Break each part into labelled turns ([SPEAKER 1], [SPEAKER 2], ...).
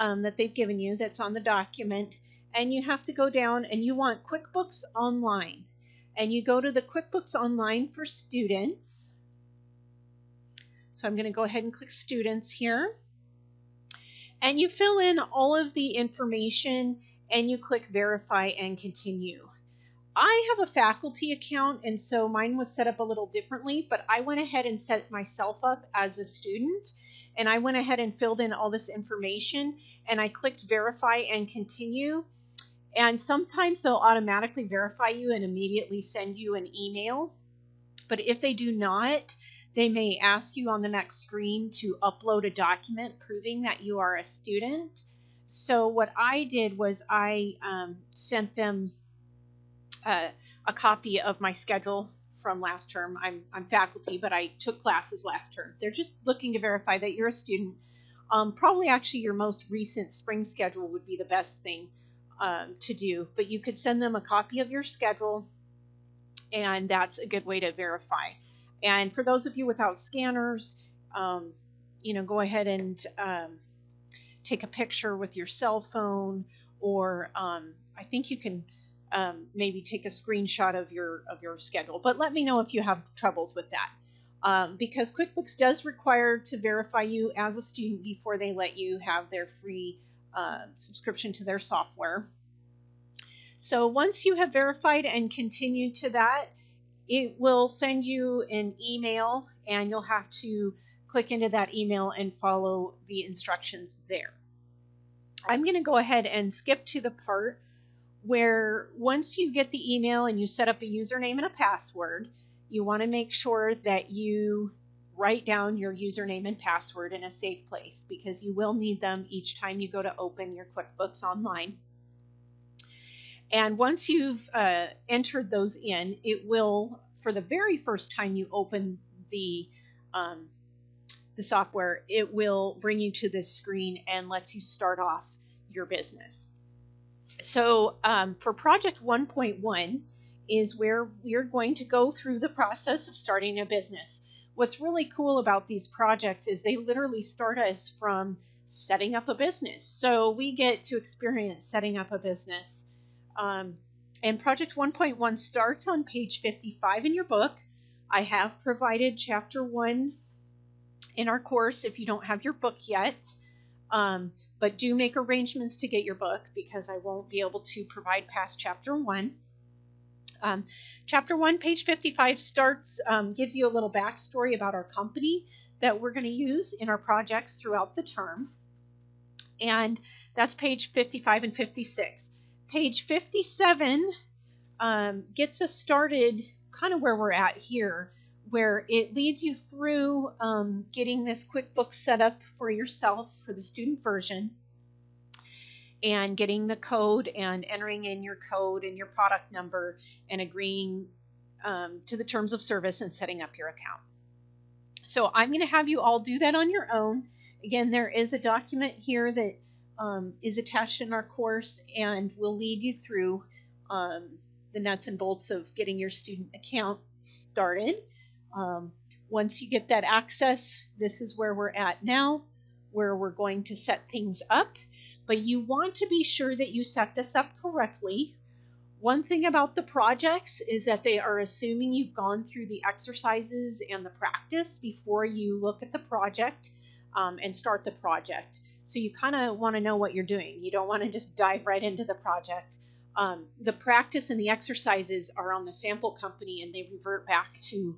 [SPEAKER 1] that they've given you that's on the document, and you have to go down and you want QuickBooks Online. And you go to the QuickBooks Online for Students. So I'm going to go ahead and click Students here. And you fill in all of the information and you click Verify and Continue. I have a faculty account, and so mine was set up a little differently, but I went ahead and set myself up as a student, and I went ahead and filled in all this information, and I clicked Verify and Continue. And sometimes they'll automatically verify you and immediately send you an email. But if they do not, they may ask you on the next screen to upload a document proving that you are a student. So what I did was I sent them a copy of my schedule from last term. I'm faculty, but I took classes last term. They're just looking to verify that you're a student. Probably actually your most recent spring schedule would be the best thing to do, but you could send them a copy of your schedule, and that's a good way to verify. And for those of you without scanners, go ahead and take a picture with your cell phone, or I think you can maybe take a screenshot of your schedule. But let me know if you have troubles with that, because QuickBooks does require to verify you as a student before they let you have their free subscription to their software. So once you have verified and continued to that, it will send you an email, and you'll have to click into that email and follow the instructions there. I'm going to go ahead and skip to the part where once you get the email and you set up a username and a password, you want to make sure that you write down your username and password in a safe place, because you will need them each time you go to open your QuickBooks Online. And once you've entered those in, it will, for the very first time you open the software, it will bring you to this screen and lets you start off your business. So for project 1.1 is where we're going to go through the process of starting a business. What's really cool about these projects is they literally start us from setting up a business. So we get to experience setting up a business. And project 1.1 starts on page 55 in your book. I have provided chapter 1 in our course if you don't have your book yet. But do make arrangements to get your book, because I won't be able to provide past chapter 1. Chapter 1, page 55 starts, gives you a little backstory about our company that we're going to use in our projects throughout the term. And that's page 55 and 56. Page 57 gets us started kind of where we're at here, where it leads you through getting this QuickBooks set up for yourself for the student version, and getting the code and entering in your code and your product number and agreeing to the terms of service and setting up your account. So I'm going to have you all do that on your own. Again, there is a document here that is attached in our course and will lead you through the nuts and bolts of getting your student account started. Once you get that access, this is where we're at now, where we're going to set things up. But you want to be sure that you set this up correctly. One thing about the projects is that they are assuming you've gone through the exercises and the practice before you look at the project and start the project. So you kind of want to know what you're doing. You don't want to just dive right into the project. The practice and the exercises are on the sample company, and they revert back to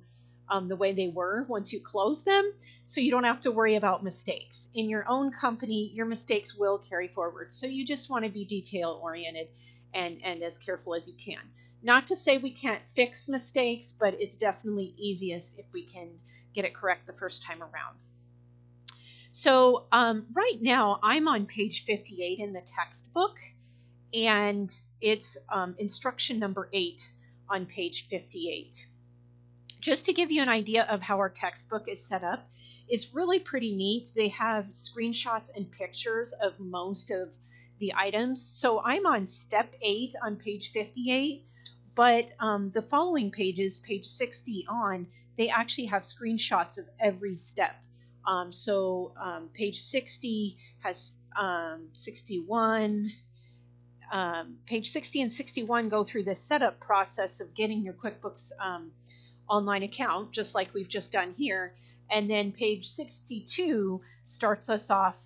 [SPEAKER 1] the way they were once you close them, so you don't have to worry about mistakes. In your own company, your mistakes will carry forward, so you just want to be detail-oriented and as careful as you can. Not to say we can't fix mistakes, but it's definitely easiest if we can get it correct the first time around. So right now, I'm on page 58 in the textbook, and it's instruction number 8 on page 58. Just to give you an idea of how our textbook is set up, it's really pretty neat. They have screenshots and pictures of most of the items. So I'm on step 8 on page 58, but the following pages, page 60 on, they actually have screenshots of every step. So page 60 has 61. Page 60 and 61 go through the setup process of getting your QuickBooks online account, just like we've just done here. And then page 62 starts us off.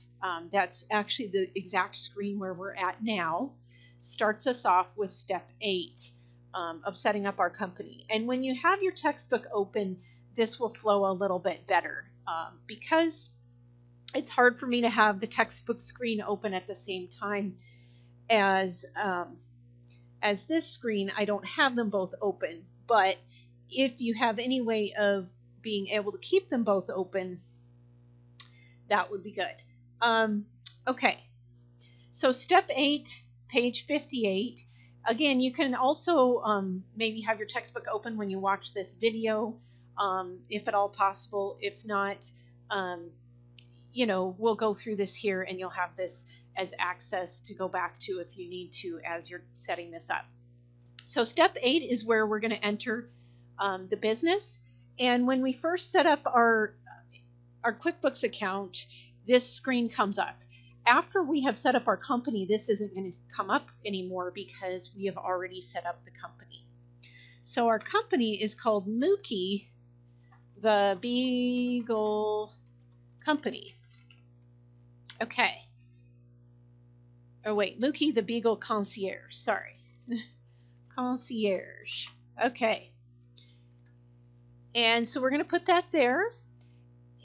[SPEAKER 1] That's actually the exact screen where we're at now. Starts us off with step 8 of setting up our company. And when you have your textbook open, this will flow a little bit better because it's hard for me to have the textbook screen open at the same time as this screen. I don't have them both open, but if you have any way of being able to keep them both open, that would be good. Okay, so step 8, page 58. Again, you can also maybe have your textbook open when you watch this video, if at all possible. If not, we'll go through this here and you'll have this as access to go back to if you need to as you're setting this up. So step 8 is where we're going to enter the business. And when we first set up our QuickBooks account, this screen comes up. After we have set up our company, this isn't going to come up anymore because we have already set up the company. So our company is called Mookie, the Beagle Company. Okay. Oh wait, Mookie the Beagle Concierge. Sorry. Concierge. Okay. And so we're going to put that there.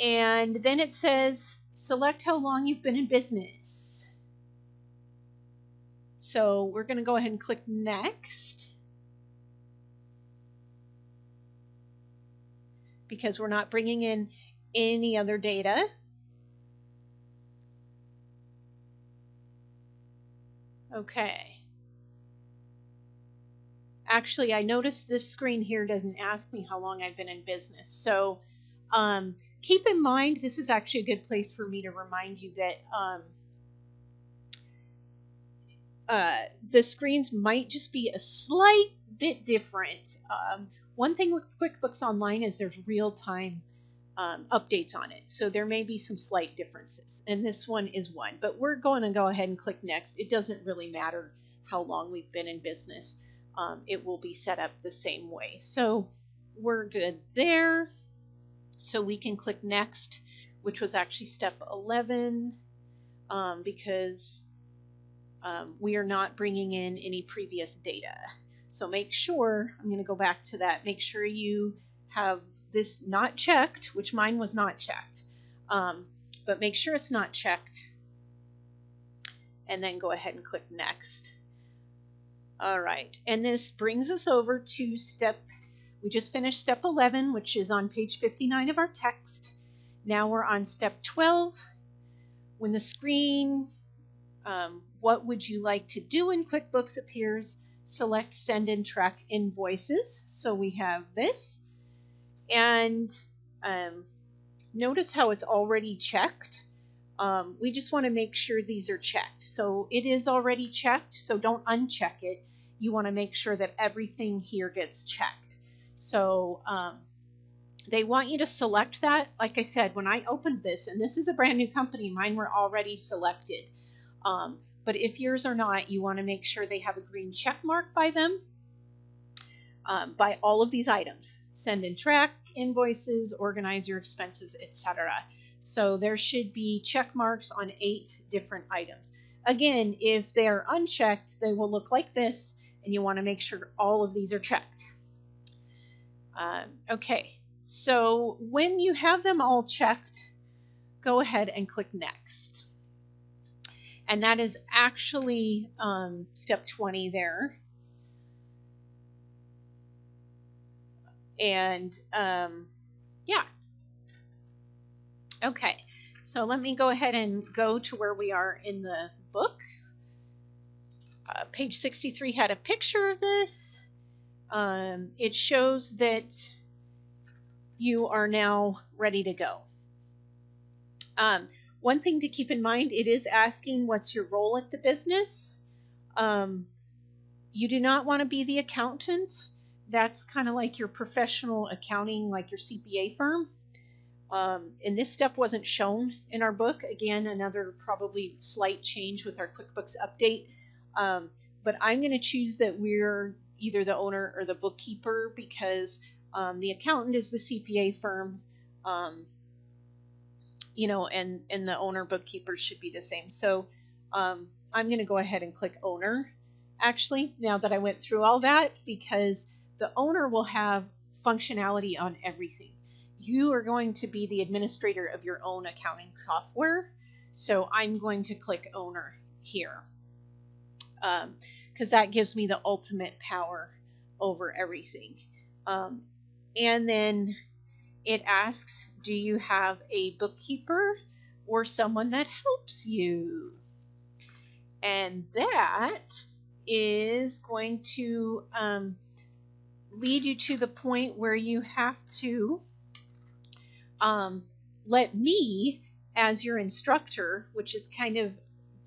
[SPEAKER 1] And then it says, select how long you've been in business. So we're going to go ahead and click next, because we're not bringing in any other data. Okay. Actually, I noticed this screen here doesn't ask me how long I've been in business. So keep in mind, this is actually a good place for me to remind you that the screens might just be a slight bit different. One thing with QuickBooks Online is there's real-time updates on it. So there may be some slight differences. And this one is one. But we're going to go ahead and click next. It doesn't really matter how long we've been in business. It will be set up the same way. So we're good there. So we can click next, which was actually step 11, because we are not bringing in any previous data. So make sure, I'm going to go back to that, make sure you have this not checked, which mine was not checked, but make sure it's not checked, and then go ahead and click next. All right, and this brings us over to we just finished step 11, which is on page 59 of our text. Now we're on step 12. When the screen, what would you like to do in QuickBooks appears, select send and track invoices. So we have this, and notice how it's already checked. We just want to make sure these are checked. So it is already checked, so don't uncheck it. You want to make sure that everything here gets checked. So they want you to select that. Like I said, when I opened this, and this is a brand new company, mine were already selected. But if yours are not, you want to make sure they have a green check mark by them, by all of these items. Send and track invoices, organize your expenses, etc. So there should be check marks on 8 different items. Again, if they are unchecked, they will look like this, and you want to make sure all of these are checked. Okay, so when you have them all checked, go ahead and click next. And that is actually step 20 there. And yeah. Okay, so let me go ahead and go to where we are in the book. Page 63 had a picture of this. It shows that you are now ready to go. One thing to keep in mind, it is asking what's your role at the business. You do not want to be the accountant. That's kind of like your professional accounting, like your CPA firm. And this step wasn't shown in our book. Again, another probably slight change with our QuickBooks update. But I'm going to choose that we're either the owner or the bookkeeper because the accountant is the CPA firm, you know, and the owner bookkeeper should be the same. So I'm going to go ahead and click owner, actually, now that I went through all that, because the owner will have functionality on everything. You are going to be the administrator of your own accounting software. So I'm going to click owner here because that gives me the ultimate power over everything. And then it asks, do you have a bookkeeper or someone that helps you? And that is going to lead you to the point where you have to let me, as your instructor, which is kind of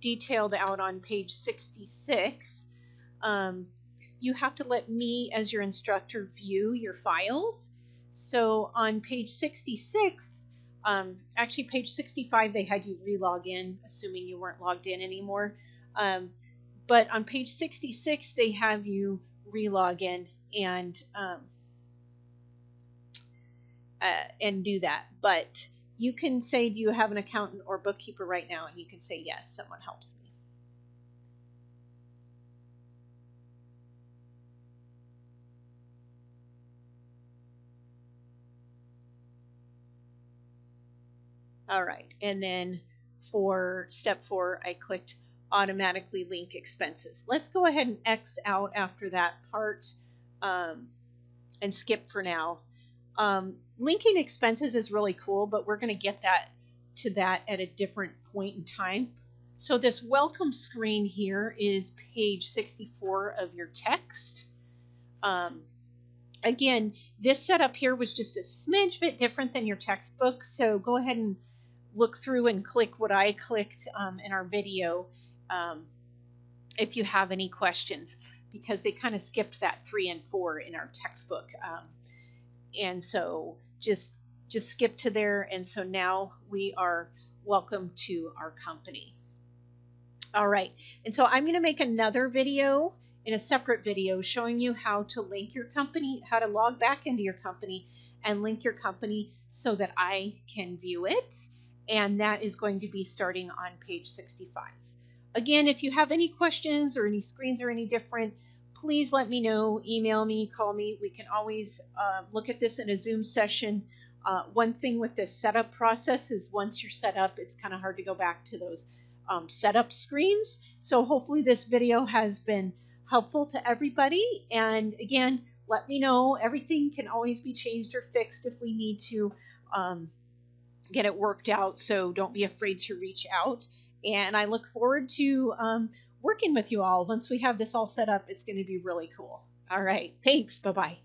[SPEAKER 1] detailed out on page 66, you have to let me, as your instructor, view your files. So on page 66, actually page 65, they had you re-log in, assuming you weren't logged in anymore. But on page 66, they have you re-log in and do that. But you can say, do you have an accountant or bookkeeper right now? And you can say, yes, someone helps me. All right, and then for step 4, I clicked automatically link expenses. Let's go ahead and X out after that part and skip for now. Linking expenses is really cool, but we're going to get to that at a different point in time. So this welcome screen here is page 64 of your text. Again, this setup here was just a smidge bit different than your textbook, so go ahead and look through and click what I clicked in our video if you have any questions, because they kind of skipped that 3 and 4 in our textbook. And so just skip to there, and so now we are welcome to our company. All right, and so I'm going to make another video in a separate video showing you how to link your company, how to log back into your company and link your company so that I can view it. And that is going to be starting on page 65. Again, if you have any questions or any screens are any different, please let me know, email me, call me. We can always look at this in a Zoom session. One thing with this setup process is once you're set up, it's kind of hard to go back to those setup screens. So hopefully this video has been helpful to everybody. And again, let me know. Everything can always be changed or fixed if we need to get it worked out. So don't be afraid to reach out. And I look forward to working with you all. Once we have this all set up, it's going to be really cool. All right. Thanks. Bye-bye.